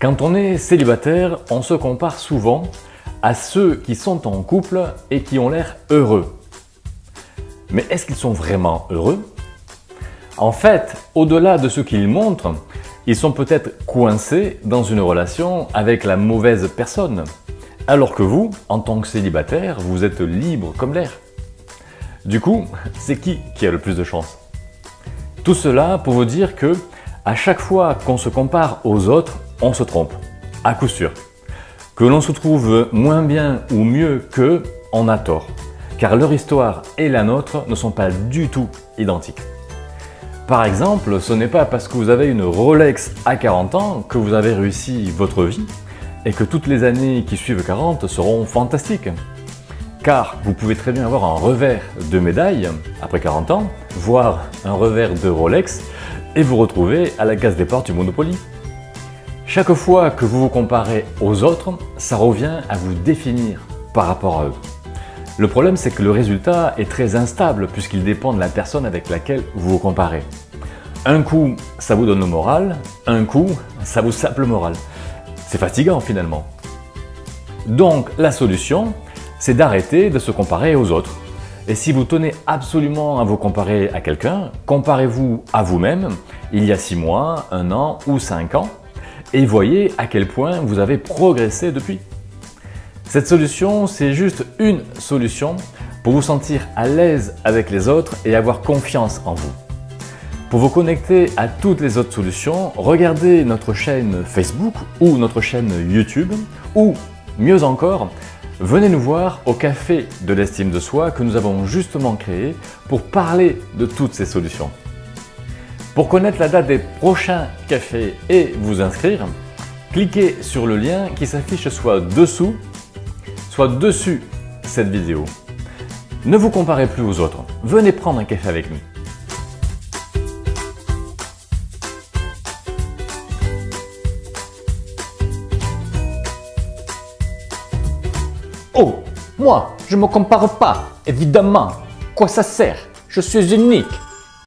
Quand on est célibataire, on se compare souvent à ceux qui sont en couple et qui ont l'air heureux. Mais est-ce qu'ils sont vraiment heureux? En fait, au-delà de ce qu'ils montrent, ils sont peut-être coincés dans une relation avec la mauvaise personne, alors que vous, en tant que célibataire, vous êtes libre comme l'air. Du coup, c'est qui a le plus de chance? Tout cela pour vous dire que à chaque fois qu'on se compare aux autres, on se trompe, à coup sûr. Que l'on se trouve moins bien ou mieux qu'eux, on a tort, car leur histoire et la nôtre ne sont pas du tout identiques. Par exemple, ce n'est pas parce que vous avez une Rolex à 40 ans que vous avez réussi votre vie et que toutes les années qui suivent 40 seront fantastiques. Car vous pouvez très bien avoir un revers de médaille après 40 ans, voire un revers de Rolex, et vous retrouver à la case départ du Monopoly. Chaque fois que vous vous comparez aux autres, ça revient à vous définir par rapport à eux. Le problème, c'est que le résultat est très instable puisqu'il dépend de la personne avec laquelle vous vous comparez. Un coup, ça vous donne le moral, un coup, ça vous sape le moral. C'est fatigant finalement. Donc la solution, c'est d'arrêter de se comparer aux autres. Et si vous tenez absolument à vous comparer à quelqu'un, comparez-vous à vous-même il y a 6 mois, 1 an ou 5 ans et voyez à quel point vous avez progressé depuis. Cette solution, c'est juste une solution pour vous sentir à l'aise avec les autres et avoir confiance en vous. Pour vous connecter à toutes les autres solutions, regardez notre chaîne Facebook ou notre chaîne YouTube ou, mieux encore, venez nous voir au Café de l'Estime de Soi que nous avons justement créé pour parler de toutes ces solutions. Pour connaître la date des prochains cafés et vous inscrire, cliquez sur le lien qui s'affiche soit dessous, soit dessus cette vidéo. Ne vous comparez plus aux autres, venez prendre un café avec nous. Oh, moi, je me compare pas, évidemment. Quoi ça sert? Je suis unique.